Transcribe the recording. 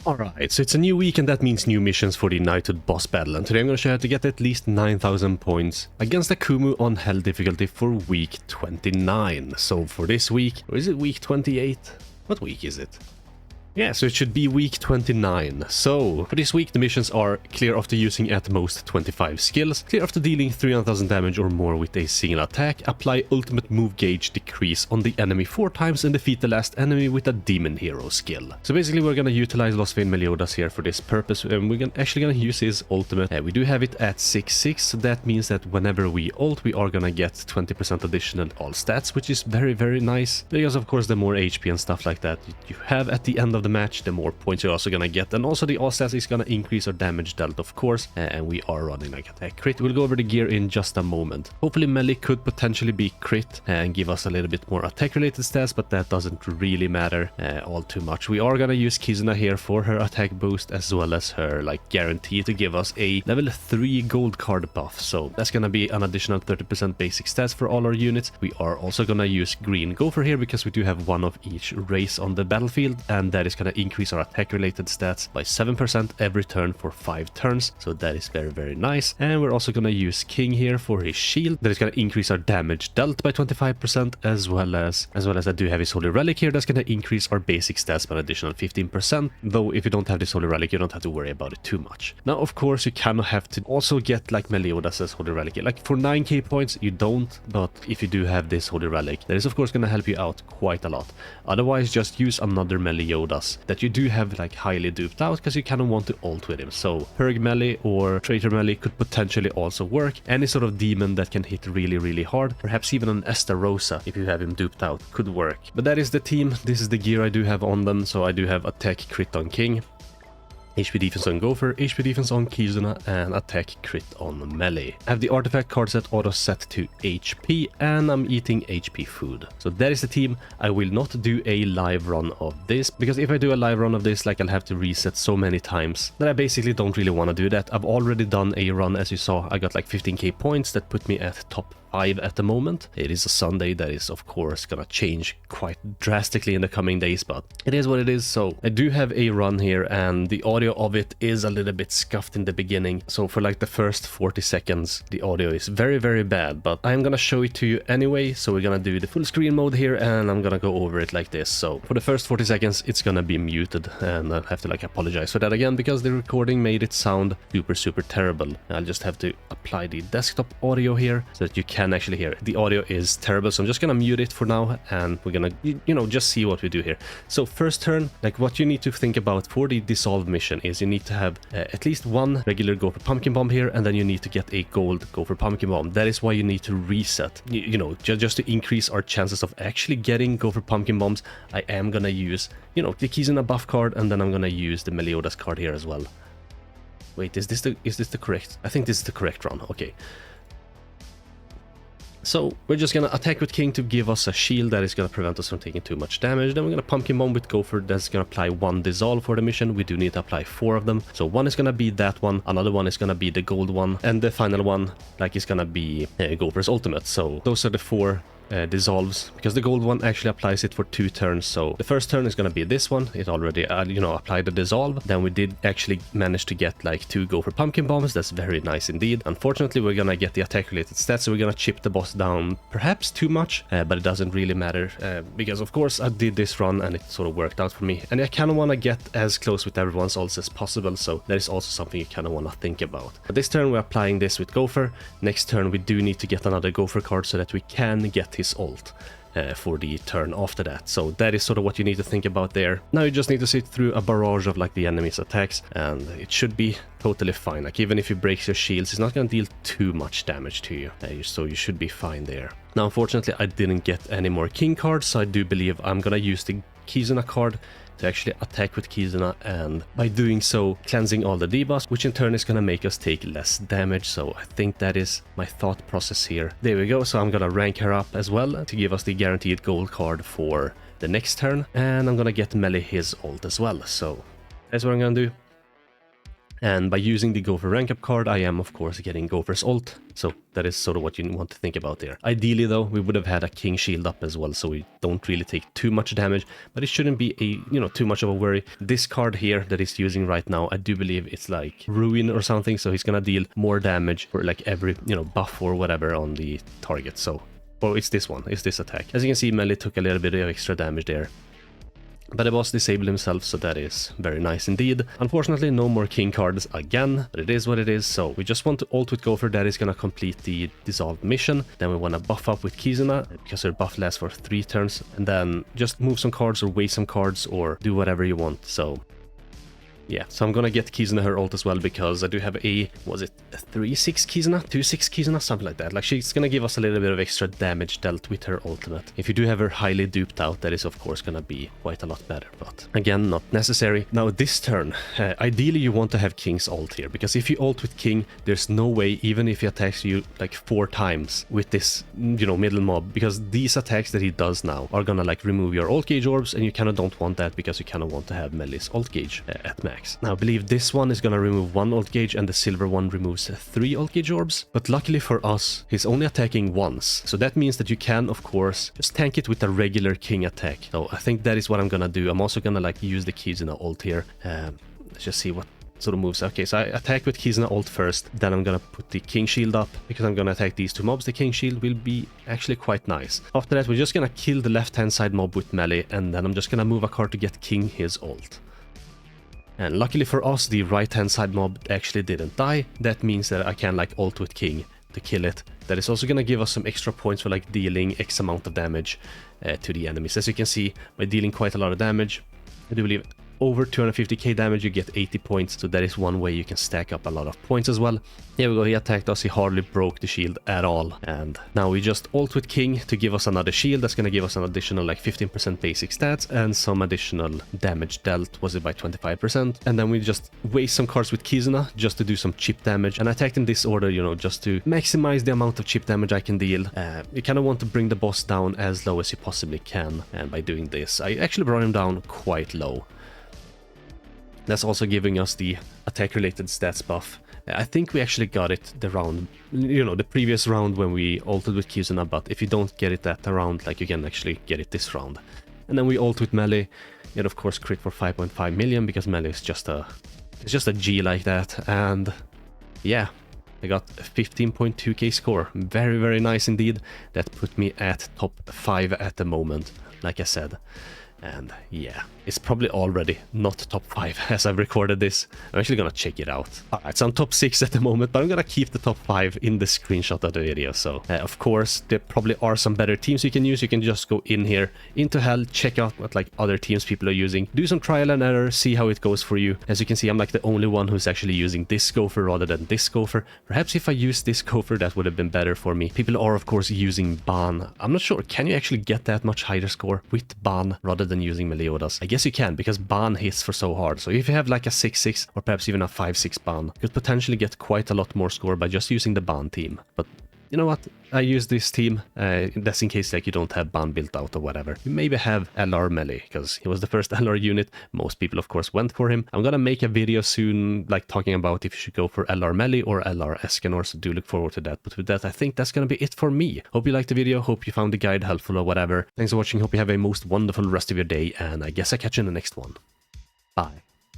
Alright, so it's a new week and that means new missions for the Knighthood boss battle, and today I'm going to show you how to get at least 9,000 points against Akumu on Hell difficulty for week 29. So for this week, or is it week 28? What week is it? Yeah, so it should be week 29. So, for this week the missions are clear after using at most 25 skills, clear after dealing 300,000 damage or more with a single attack, apply ultimate move gauge decrease on the enemy 4 times and defeat the last enemy with a demon hero skill. So basically we're gonna utilize Lost Vein Meliodas here for this purpose, and we're actually gonna use his ultimate. We do have it at 6/6, so that means that whenever we ult we are gonna get 20% additional all stats, which is very nice, because of course the more HP and stuff like that you have at the end of the match, the more points you're also gonna get, and also the all stats is gonna increase our damage dealt, of course, and we are running like attack crit. We'll go over the gear in just a moment. Hopefully melee could potentially be crit and give us a little bit more attack related stats, but that doesn't really matter all too much. We are gonna use Kizuna here for her attack boost as well as her like guarantee to give us a level 3 gold card buff, so that's gonna be an additional 30% basic stats for all our units. We are also gonna use green gopher here because we do have one of each race on the battlefield, and that is gonna increase our attack related stats by 7% every turn for 5 turns, so that is very nice. And we're also gonna use king here for his shield, that is gonna increase our damage dealt by 25%, as well as I do have his holy relic here, that's gonna increase our basic stats by an additional 15%, though if you don't have this holy relic you don't have to worry about it too much. Now of course you kind of have to also get like Meliodas' holy relic here. Like for 9k points you don't, but if you do have this holy relic that is of course gonna help you out quite a lot. Otherwise just use another Meliodas that you do have like highly duped out, because you kind of want to ult with him. So Purg melee or Traitor melee could potentially also work. Any sort of demon that can hit really hard, perhaps even an Estarossa if you have him duped out, could work. But that is the team, this is the gear I do have on them. So I do have attack crit on king, HP defense on Gopher, HP defense on Kizuna, and attack crit on melee. I have the artifact card set auto set to HP, and I'm eating HP food. So that is the team. I will not do a live run of this, because if I do a live run of this, like I'll have to reset so many times that I basically don't really want to do that. I've already done a run, as you saw. I got like 15k points that put me at top 5 at the moment. It is a Sunday, that is of course gonna change quite drastically in the coming days, but it is what it is. So I do have a run here, and the audio of it is a little bit scuffed in the beginning, so for like the first 40 seconds the audio is very bad, but I'm gonna show it to you anyway. So we're gonna do the full screen mode here, and I'm gonna go over it like this. So for the first 40 seconds it's gonna be muted, and I'll have to like apologize for that again, because the recording made it sound super terrible. I'll just have to apply the desktop audio here so that you can actually hear it. The audio is terrible, so I'm just gonna mute it for now, and we're gonna just see what we do here. So first turn, like what you need to think about for the dissolve mission is you need to have at least one regular gopher pumpkin bomb here, and then you need to get a gold gopher pumpkin bomb. That is why you need to reset, just to increase our chances of actually getting gopher pumpkin bombs. I am gonna use the Kizuna buff card, and then I'm gonna use the Meliodas card here as well. Wait, is this the correct? I think this is the correct run. Okay. So we're just gonna attack with king to give us a shield that is gonna prevent us from taking too much damage. Then we're gonna pumpkin bomb with gopher, that's gonna apply 1 dissolve for the mission. We do need to apply 4 of them. So one is gonna be that one, another one is gonna be the gold one, and the final one is gonna be gopher's ultimate. So those are the 4 dissolves, because the gold one actually applies it for 2 turns. So the first turn is going to be this one. It already applied the dissolve. Then we did actually manage to get like 2 gopher pumpkin bombs. That's very nice indeed. Unfortunately we're gonna get the attack related stats, so we're gonna chip the boss down perhaps too much, but it doesn't really matter, because of course I did this run and it sort of worked out for me, and I kind of want to get as close with everyone's ults as possible, so that is also something you kind of want to think about. But this turn we're applying this with gopher. Next turn we do need to get another gopher card so that we can get his ult for the turn after that. So that is sort of what you need to think about there. Now you just need to sit through a barrage of like the enemy's attacks, and it should be totally fine. Like even if you break your shields, it's not going to deal too much damage to you, so you should be fine there. Now unfortunately I didn't get any more king cards, so I do believe I'm gonna use the Kizuna card to actually attack with Kizuna, and by doing so cleansing all the debuffs, which in turn is going to make us take less damage. So I think that is my thought process here. There we go. So I'm going to rank her up as well to give us the guaranteed gold card for the next turn, and I'm going to get melee his ult as well. So that's what I'm going to do. And by using the Gopher rank up card, I am of course getting Gopher's ult. So that is sort of what you want to think about there. Ideally though, we would have had a King shield up as well, so we don't really take too much damage, but it shouldn't be too much of a worry. This card here that he's using right now, I do believe it's like Ruin or something, so he's gonna deal more damage for like every, buff or whatever on the target. So, or it's this one, it's this attack. As you can see, melee took a little bit of extra damage there. But the boss disabled himself, so that is very nice indeed. Unfortunately, no more king cards again, but it is what it is. So we just want to ult with Gopher, that is gonna complete the dissolved mission. Then we want to buff up with Kizuna, because her buff lasts for 3 turns. And then just move some cards or waste some cards or do whatever you want. So yeah, so I'm gonna get Kizuna her ult as well, because I do have a, was it a 3-6 Kizuna? 2-6 Kizuna? Something like that. Like, she's gonna give us a little bit of extra damage dealt with her ultimate. If you do have her highly duped out, that is of course gonna be quite a lot better, but again, not necessary. Now this turn, ideally you want to have King's ult here, because if you ult with King, there's no way, even if he attacks you like 4 times with this, middle mob, because these attacks that he does now are gonna like remove your ult gauge orbs, and you kind of don't want that, because you kind of want to have Melee's ult gauge at max. Now I believe this one is gonna remove 1 ult gauge and the silver one removes 3 ult gauge orbs, but luckily for us, he's only attacking once, so that means that you can of course just tank it with a regular King attack. So I think that is what I'm gonna do. I'm also gonna like use the Kizuna ult here. Let's just see what sort of moves. Okay, so I attack with Kizuna ult first, then I'm gonna put the King shield up, because I'm gonna attack these 2 mobs. The King shield will be actually quite nice. After that, we're just gonna kill the left hand side mob with melee, and then I'm just gonna move a card to get King his ult. And luckily for us, the right-hand side mob actually didn't die. That means that I can like ult with King to kill it. That is also gonna give us some extra points for like dealing X amount of damage to the enemies. As you can see, by dealing quite a lot of damage, I do believe over 250k damage, you get 80 points, so that is one way you can stack up a lot of points as well. Here we go, he attacked us, he hardly broke the shield at all. And now we just ult with King to give us another shield. That's gonna give us an additional like 15% basic stats and some additional damage dealt, was it by 25%. And then we just waste some cards with Kizuna just to do some chip damage. And I attacked in this order, just to maximize the amount of chip damage I can deal. You kind of want to bring the boss down as low as you possibly can, and by doing this, I actually brought him down quite low. That's also giving us the attack-related stats buff. I think we actually got it the round, the previous round when we ulted with Kizuna, but if you don't get it that round, like you can actually get it this round. And then we ult with melee, it of course crit for 5.5 million, because melee is just a G like that, and yeah, I got a 15.2k score. Very, very nice indeed. That put me at top 5 at the moment, like I said. And yeah, it's probably already not top 5 as I've recorded this. I'm actually gonna check it out. Alright, so I'm top 6 at the moment, but I'm gonna keep the top 5 in the screenshot of the video. So of course, there probably are some better teams you can use. You can just go in here into hell, check out what like other teams people are using, do some trial and error, see how it goes for you. As you can see, I'm like the only one who's actually using this Gopher rather than this Gopher. Perhaps if I used this Gopher, that would have been better for me. People are of course using Ban. I'm not sure, can you actually get that much higher score with Ban rather than using Meliodas? I guess you can, because Ban hits for so hard. So if you have like a 6-6 or perhaps even a 5-6 Ban, you could potentially get quite a lot more score by just using the Ban team. But you know what? I use this team, that's in case like you don't have Ban built out or whatever. You maybe have LR melee, because he was the first LR unit. Most people of course went for him. I'm gonna make a video soon like talking about if you should go for LR melee or LR Escanor, so do look forward to that. But with that, I think that's gonna be it for me. Hope you liked the video, hope you found the guide helpful or whatever. Thanks for watching, hope you have a most wonderful rest of your day, and I guess I'll catch you in the next one. Bye.